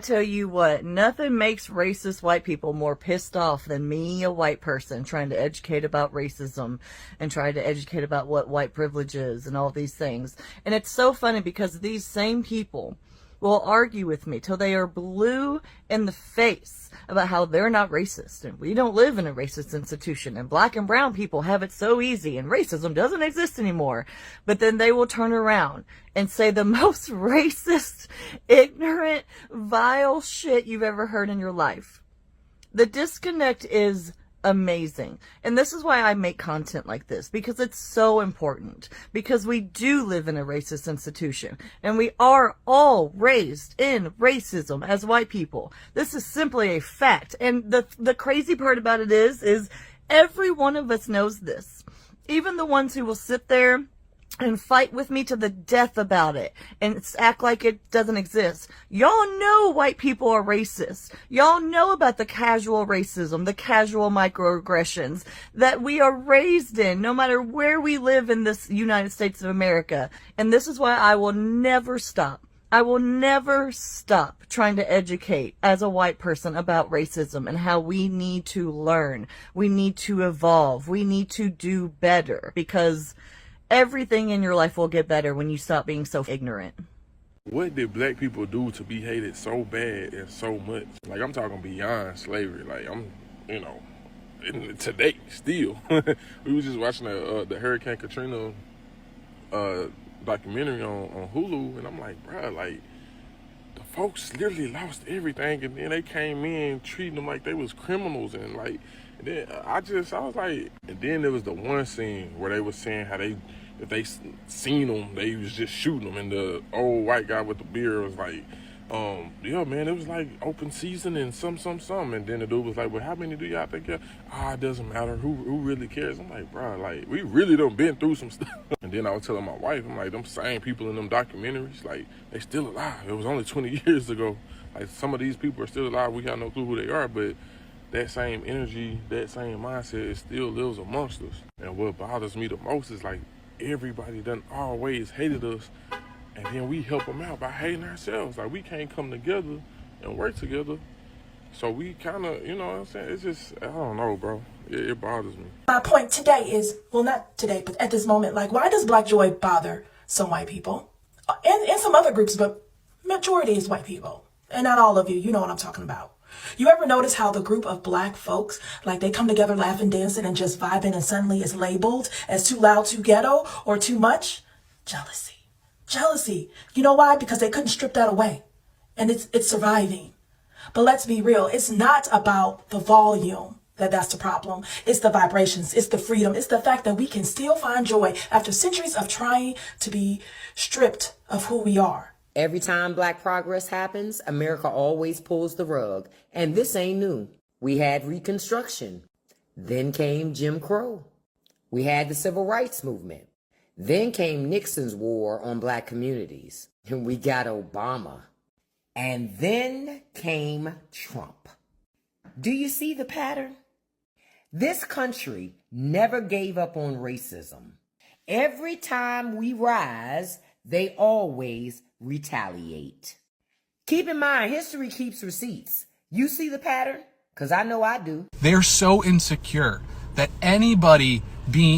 Tell you what, nothing makes racist white people more pissed off than me, a white person, trying to educate about racism and trying to educate about what white privilege is and all these things. And it's so funny because these same people will argue with me till they are blue in the face about how they're not racist and we don't live in a racist institution and black and brown people have it so easy and racism doesn't exist anymore. But then they will turn around and say the most racist, ignorant, vile shit you've ever heard in your life. The disconnect is amazing. And this is why I make content like this, because it's so important. Because we do live in a racist institution. And we are all raised in racism as white people. This is simply a fact. And the crazy part about it is every one of us knows this. Even the ones who will sit there and fight with me to the death about it and act like it doesn't exist. Y'all know white people are racist. Y'all know about the casual racism, the casual microaggressions that we are raised in, no matter where we live in this United States of America. And this is why I will never stop. I will never stop trying to educate as a white person about racism and how we need to learn. We need to evolve. We need to do better, because everything in your life will get better when you stop being so ignorant. What did black people do to be hated so bad and so much? Like, I'm talking beyond slavery. Like, today, still. We was just watching the Hurricane Katrina documentary on Hulu, and I'm like, bruh, like, the folks literally lost everything, and then they came in treating them like they was criminals, and like, and then I was like, and then there was the one scene where they was saying how if they seen them, they was just shooting them, and the old white guy with the beard was like, yeah, man, it was like open season and some, and then the dude was like, well, how many do y'all think? It doesn't matter, who really cares? I'm like, bro, like, we really done been through some stuff. And then I was telling my wife, I'm like, them same people in them documentaries, like, they still alive. It was only 20 years ago. Like, some of these people are still alive. We got no clue who they are, but that same energy, that same mindset, it still lives amongst us. And what bothers me the most is, like, everybody done always hated us, and then we help them out by hating ourselves. Like, we can't come together and work together. So we kind of, you know what I'm saying? It's just, I don't know, bro. It bothers me. My point today is, well, not today, but at this moment, like, why does Black joy bother some white people? And some other groups, but majority is white people. And not all of you. You know what I'm talking about. You ever notice how the group of black folks, like, they come together laughing, dancing, and just vibing, and suddenly it's labeled as too loud, too ghetto, or too much? Jealousy. Jealousy. You know why? Because they couldn't strip that away. And it's surviving. But let's be real. It's not about the volume that's the problem. It's the vibrations. It's the freedom. It's the fact that we can still find joy after centuries of trying to be stripped of who we are. Every time Black progress happens, America always pulls the rug. And this ain't new. We had Reconstruction. Then came Jim Crow. We had the Civil Rights Movement. Then came Nixon's war on Black communities. And we got Obama. And then came Trump. Do you see the pattern? This country never gave up on racism. Every time we rise, they always retaliate. Keep in mind, history keeps receipts. You see the pattern? Because I know I do. They're so insecure that anybody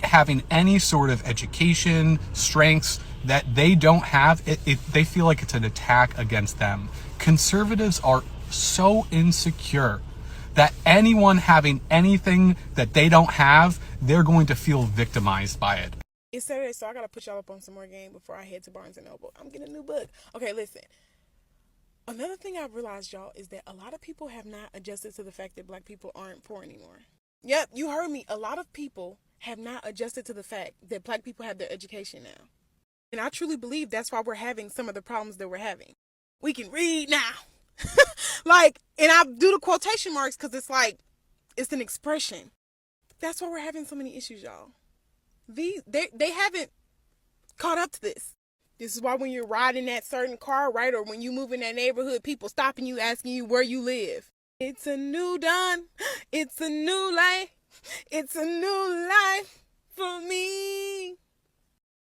having any sort of education, strengths that they don't have, they feel like it's an attack against them. Conservatives are so insecure that anyone having anything that they don't have, they're going to feel victimized by it. It's Saturday, so I gotta put y'all up on some more game before I head to Barnes & Noble. I'm getting a new book. Okay, listen. Another thing I've realized, y'all, is that a lot of people have not adjusted to the fact that Black people aren't poor anymore. Yep, you heard me. A lot of people have not adjusted to the fact that Black people have their education now. And I truly believe that's why we're having some of the problems that we're having. We can read now. Like, and I do the quotation marks because it's like, it's an expression. That's why we're having so many issues, y'all. They haven't caught up to this. This is why when you're riding that certain car, right, or when you move in that neighborhood, people stopping you, asking you where you live. It's a new dawn. It's a new life. It's a new life for me.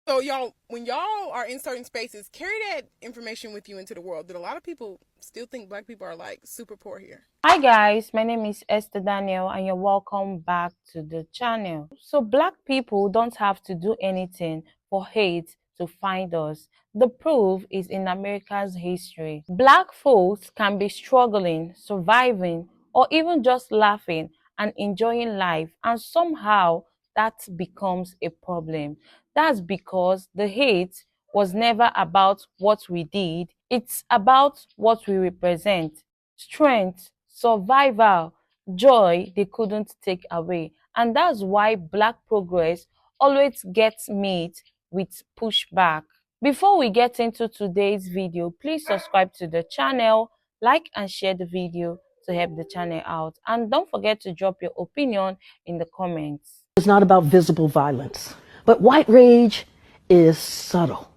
So y'all, when y'all are in certain spaces, carry that information with you into the world. That a lot of people still think black people are like super poor here. Hi guys, my name is Esther Daniel and you're welcome back to the channel. So black people don't have to do anything for hate to find us. The proof is in America's history. Black folks can be struggling, surviving, or even just laughing and enjoying life, and somehow that becomes a problem. That's because the hate was never about what we did, it's about what we represent. Strength, survival, joy they couldn't take away. And that's why black progress always gets met with pushback. Before we get into today's video, please subscribe to the channel, like and share the video to help the channel out. And don't forget to drop your opinion in the comments. It's not about visible violence, but white rage is subtle.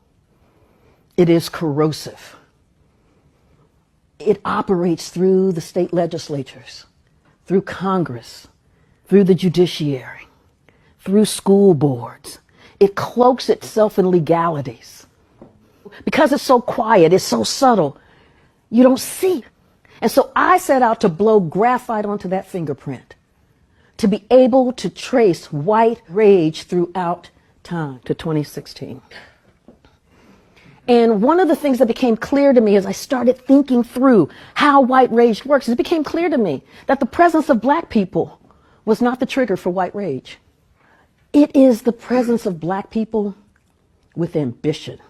It is corrosive. It operates through the state legislatures, through Congress, through the judiciary, through school boards. It cloaks itself in legalities. Because it's so quiet, it's so subtle, you don't see. And so I set out to blow graphite onto that fingerprint, to be able to trace white rage throughout time to 2016. And one of the things that became clear to me as I started thinking through how white rage works, it became clear to me that the presence of black people was not the trigger for white rage. It is the presence of black people with ambition.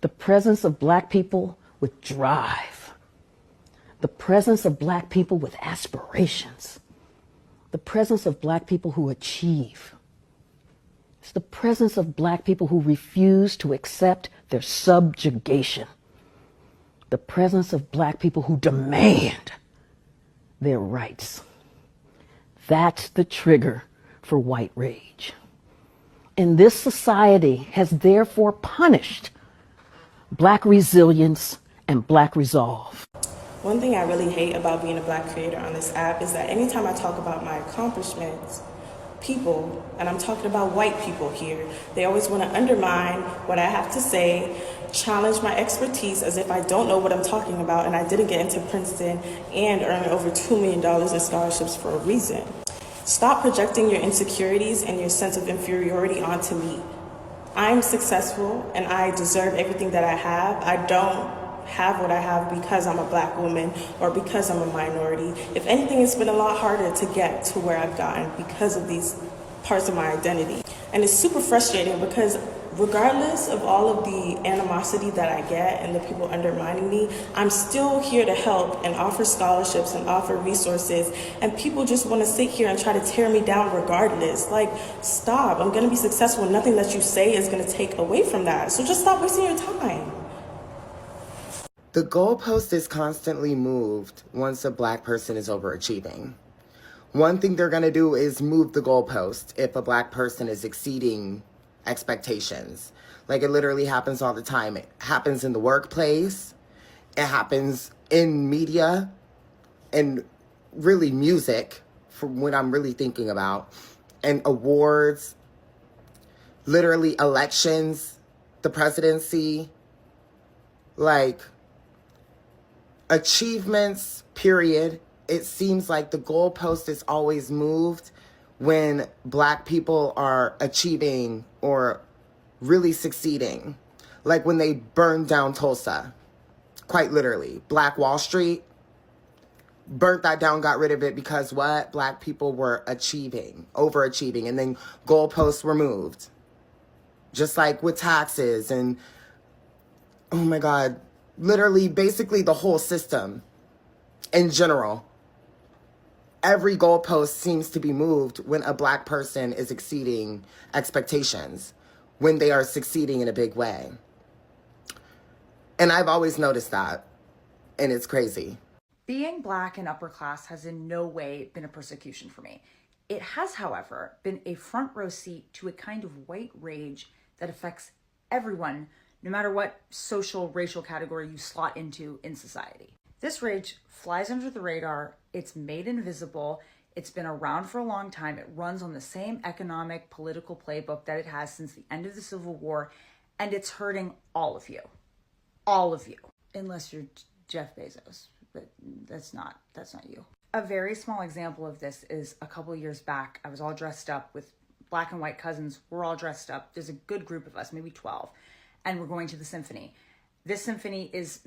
The presence of black people with drive. The presence of black people with aspirations. The presence of black people who achieve. It's the presence of black people who refuse to accept their subjugation. The presence of black people who demand their rights. That's the trigger for white rage. And this society has therefore punished black resilience and black resolve. One thing I really hate about being a black creator on this app is that anytime I talk about my accomplishments, people, and I'm talking about white people here, they always want to undermine what I have to say, challenge my expertise as if I don't know what I'm talking about and I didn't get into Princeton and earn over $2 million in scholarships for a reason. Stop projecting your insecurities and your sense of inferiority onto me. I'm successful and I deserve everything that I have. I don't have what I have because I'm a black woman or because I'm a minority. If anything, it's been a lot harder to get to where I've gotten because of these parts of my identity. And it's super frustrating because regardless of all of the animosity that I get and the people undermining me, I'm still here to help and offer scholarships and offer resources, and people just want to sit here and try to tear me down regardless. Like, stop. I'm going to be successful and nothing that you say is going to take away from that. So just stop wasting your time. The goalpost is constantly moved once a black person is overachieving. One thing they're going to do is move the goalpost if a black person is exceeding expectations. Like, it literally happens all the time. It happens in the workplace. It happens in media and really music, from what I'm really thinking about, and awards, literally elections, the presidency, like achievements, period. It seems like the goalpost is always moved when black people are achieving or really succeeding. Like when they burned down Tulsa, quite literally. Black Wall Street, burnt that down, got rid of it because what? Black people were achieving, overachieving, and then goalposts were moved. Just like with taxes and, oh my God, literally basically the whole system in general. Every goalpost seems to be moved when a black person is exceeding expectations, when they are succeeding in a big way. And I've always noticed that, and it's crazy. Being black and upper class has in no way been a persecution for me. It has, however, been a front row seat to a kind of white rage that affects everyone, no matter what social, racial category you slot into in society. This rage flies under the radar, it's made invisible, It's been around for a long time. It runs on the same economic, political playbook that it has since the end of the Civil War, and it's hurting all of you. All of you. Unless you're Jeff Bezos, but that's not you. A very small example of this is a couple of years back, I was all dressed up with black and white cousins. We're all dressed up. There's a good group of us, maybe 12, and we're going to the symphony. This symphony is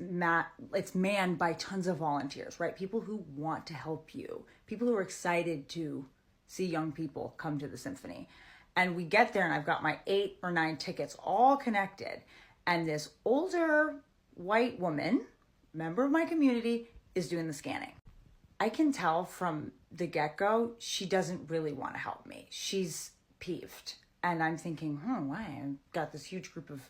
it's manned by tons of volunteers, right? People who want to help you, people who are excited to see young people come to the symphony. And we get there and I've got my 8 or 9 tickets all connected. And this older white woman, member of my community, is doing the scanning. I can tell from the get-go, she doesn't really want to help me. She's peeved. And I'm thinking, why? I've got this huge group of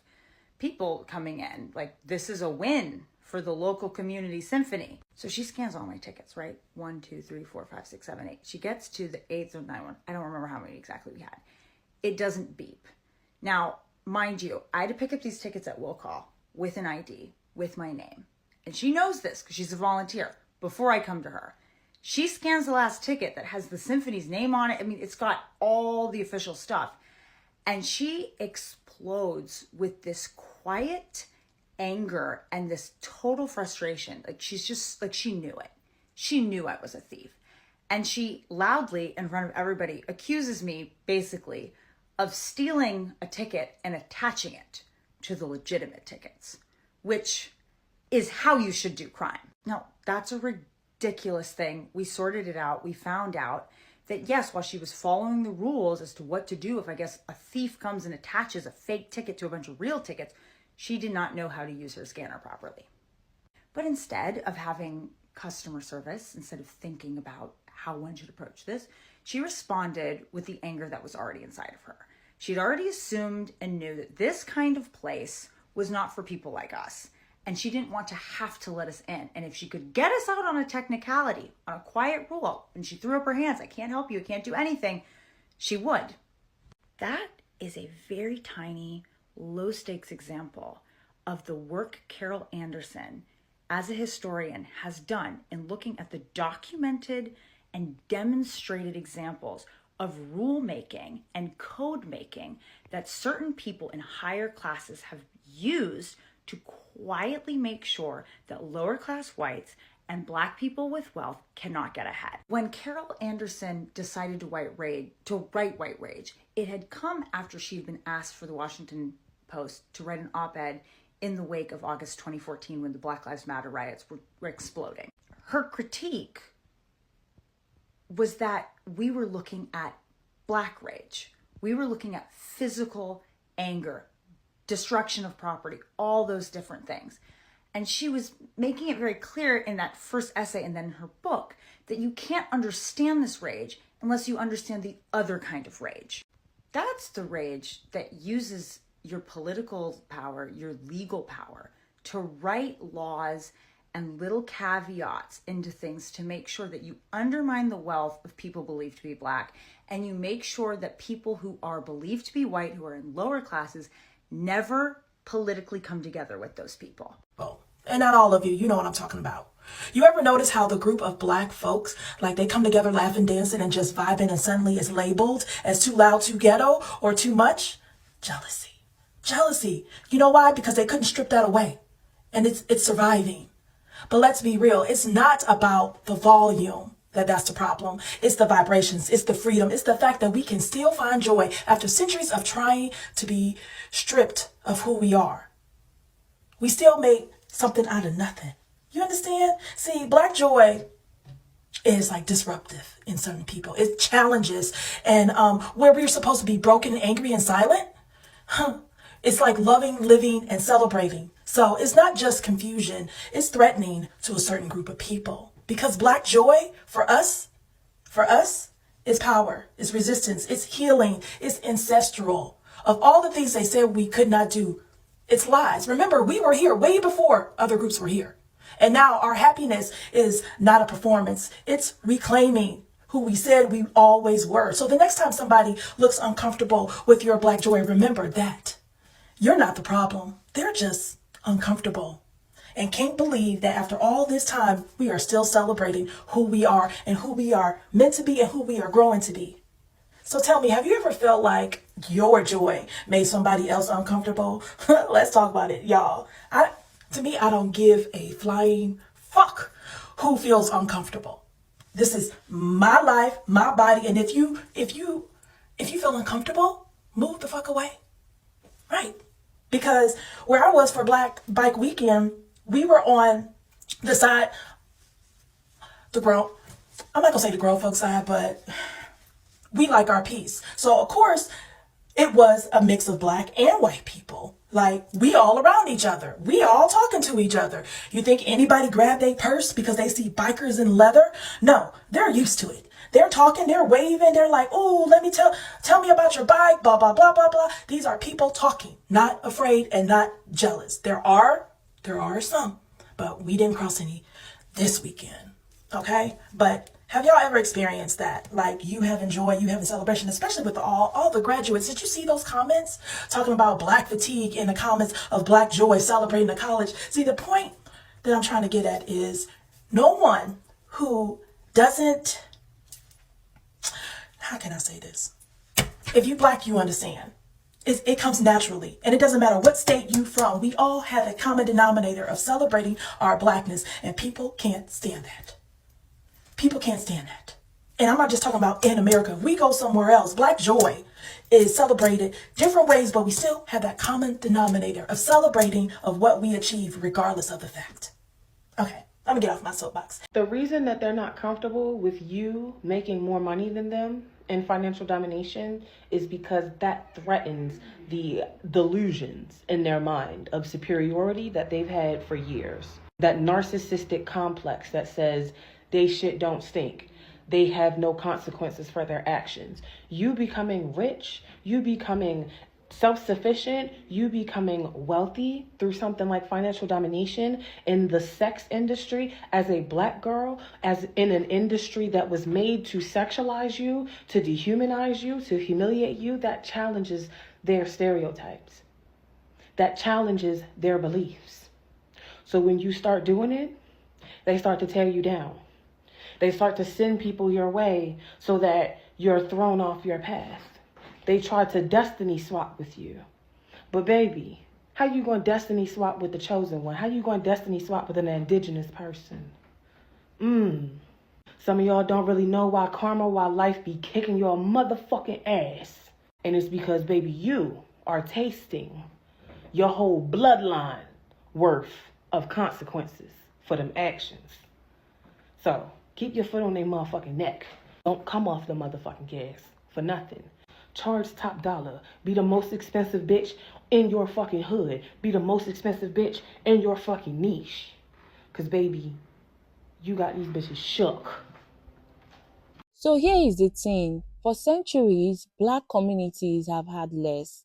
people coming in. Like, this is a win for the local community symphony. So she scans all my tickets, right? 1, 2, 3, 4, 5, 6, 7, 8. She gets to the 8th or 9th one. I don't remember how many exactly we had. It doesn't beep. Now, mind you, I had to pick up these tickets at will call with an ID, with my name. And she knows this because she's a volunteer before I come to her. She scans the last ticket that has the symphony's name on it. I mean, it's got all the official stuff. And she explodes with this quiet anger and this total frustration. Like, she's just like, she knew it. She knew I was a thief. And she loudly, in front of everybody, accuses me basically of stealing a ticket and attaching it to the legitimate tickets, which is how you should do crime. Now, that's a ridiculous thing. We sorted it out. We found out that yes, while she was following the rules as to what to do if, I guess, a thief comes and attaches a fake ticket to a bunch of real tickets, she did not know how to use her scanner properly. But instead of having customer service, instead of thinking about how one should approach this, she responded with the anger that was already inside of her. She'd already assumed and knew that this kind of place was not for people like us. And she didn't want to have to let us in. And if she could get us out on a technicality, on a quiet rule, and she threw up her hands, I can't help you, I can't do anything, she would. That is a very tiny, low stakes example of the work Carol Anderson, as a historian, has done in looking at the documented and demonstrated examples of rulemaking and code making that certain people in higher classes have used to quietly make sure that lower class whites and Black people with wealth cannot get ahead. When Carol Anderson decided to write White Rage, it had come after she had been asked for the Washington Post to write an op-ed in the wake of August 2014 when the Black Lives Matter riots were exploding. Her critique was that we were looking at Black rage. We were looking at physical anger, destruction of property, all those different things. And she was making it very clear in that first essay and then in her book that you can't understand this rage unless you understand the other kind of rage. That's the rage that uses your political power, your legal power, to write laws and little caveats into things to make sure that you undermine the wealth of people believed to be Black, and you make sure that people who are believed to be white, who are in lower classes, never politically come together with those people. Oh, and not all of you, you know what I'm talking about. You ever notice how the group of Black folks, like they come together laughing, dancing, and just vibing, and suddenly it's labeled as too loud, too ghetto, or too much? Jealousy. Jealousy. You know why? Because they couldn't strip that away. And it's surviving. But let's be real. It's not about the volume that's the problem. It's the vibrations. It's the freedom. It's the fact that we can still find joy after centuries of trying to be stripped of who we are. We still make something out of nothing. You understand? See, Black joy is like disruptive in certain people. It challenges. And where we're supposed to be broken, angry, and silent, it's like loving, living, and celebrating. So it's not just confusion. It's threatening to a certain group of people. Because Black joy, for us, is power, is resistance, it's healing, it's ancestral. Of all the things they said we could not do, it's lies. Remember, we were here way before other groups were here. And now our happiness is not a performance. It's reclaiming who we said we always were. So the next time somebody looks uncomfortable with your Black joy, remember that you're not the problem. They're just uncomfortable. and can't believe that after all this time, we are still celebrating who we are and who we are meant to be and who we are growing to be. So tell me, have you ever felt like your joy made somebody else uncomfortable? Let's talk about it, y'all. To me, I don't give a flying fuck who feels uncomfortable. This is my life, my body, and if you feel uncomfortable, move the fuck away. Right? Because where I was for Black Bike Weekend, we were on the side, I'm not gonna say the grown folk side, but we like our peace. So of course, it was a mix of black and white people. Like, we all around each other. We all talking to each other. You think anybody grabbed a purse because they see bikers in leather? No, they're used to it. They're talking, they're waving, they're like, oh, let me tell me about your bike, blah, blah, blah, blah, blah. These are people talking, not afraid and not jealous. There are some, but we didn't cross any this weekend. Okay? But have y'all ever experienced that? Like, you having joy, you having celebration, especially with all the graduates. Did you see those comments talking about black fatigue in the comments of Black joy celebrating the college? See, the point that I'm trying to get at is no one who doesn't, how can I say this? If you black, you understand. It comes naturally, and it doesn't matter what state you from. We all have a common denominator of celebrating our blackness, and people can't stand that. People can't stand that. And I'm not just talking about in America. If we go somewhere else, Black joy is celebrated different ways, but we still have that common denominator of celebrating of what we achieve regardless of the fact. Okay, let me get off my soapbox. The reason that they're not comfortable with you making more money than them in financial domination is because that threatens the delusions in their mind of superiority that they've had for years. That narcissistic complex that says they shit don't stink. They have no consequences for their actions. You becoming rich, you becoming self-sufficient, you becoming wealthy through something like financial domination in the sex industry as a black girl, as in an industry that was made to sexualize you, to dehumanize you, to humiliate you, that challenges their stereotypes. That challenges their beliefs. So when you start doing it, they start to tear you down. They start to send people your way so that you're thrown off your path. They try to destiny swap with you. But baby, how you going to destiny swap with the chosen one? How you going to destiny swap with an indigenous person? Some of y'all don't really know why life be kicking your motherfucking ass. And it's because, baby, you are tasting your whole bloodline worth of consequences for them actions. So, keep your foot on their motherfucking neck. Don't come off the motherfucking gas for nothing. Charge top dollar. Be the most expensive bitch in your fucking hood. Be the most expensive bitch in your fucking niche. Because, baby, you got these bitches shook. So here is the thing. For centuries, black communities have had less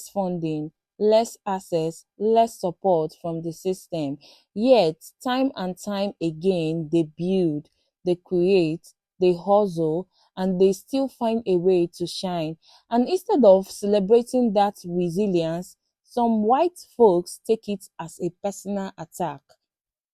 funding, less access, less support from the system. Yet, time and time again, they build, they create, they hustle, and they still find a way to shine. And instead of celebrating that resilience, some white folks take it as a personal attack.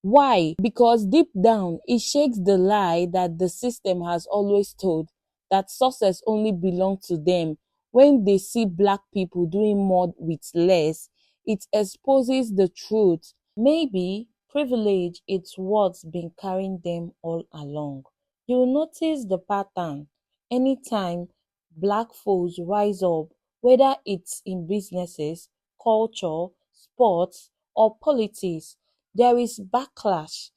Why? Because deep down, it shakes the lie that the system has always told, that success only belongs to them. When they see black people doing more with less, it exposes the truth. Maybe privilege is what's been carrying them all along. You'll notice the pattern. Anytime black folks rise up, whether it's in businesses, culture, sports, or politics, there is backlash.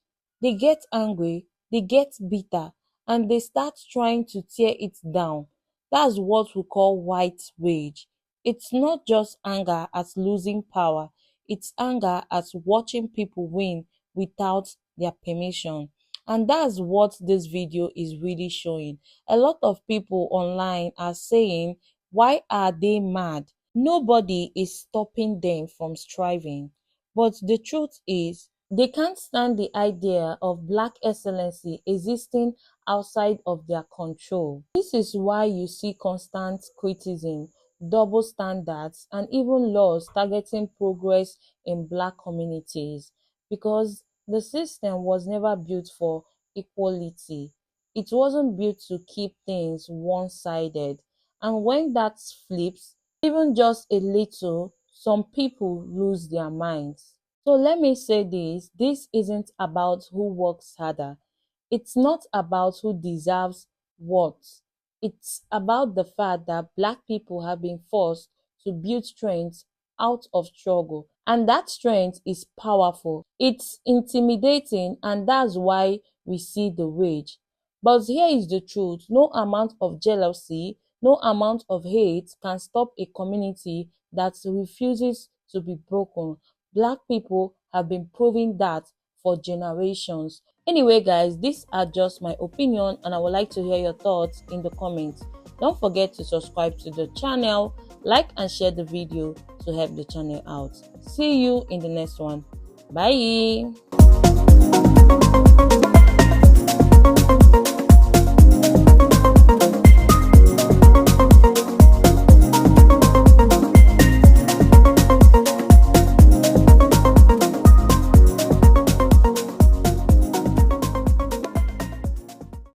They get angry, they get bitter, and they start trying to tear it down. That's what we call white rage. It's not just anger at losing power, it's anger at watching people win without their permission. And that's what this video is really showing. A lot of people online are saying, why are they mad? Nobody is stopping them from striving. But the truth is, they can't stand the idea of black excellency existing outside of their control. This is why you see constant criticism, double standards, and even laws targeting progress in black communities. because the system was never built for equality. It wasn't built to keep things one-sided. And when that flips, even just a little, some people lose their minds. So let me say this isn't about who works harder. It's not about who deserves what. It's about the fact that Black people have been forced to build strength out of struggle. And that strength is powerful. It's intimidating, and that's why we see the rage. But here is the truth. No amount of jealousy, no amount of hate can stop a community that refuses to be broken. Black people have been proving that for generations. Anyway, guys, these are just my opinion, and I would like to hear your thoughts in the comments. Don't forget to subscribe to the channel, like and share the video to help the channel out. See you in the next one. Bye.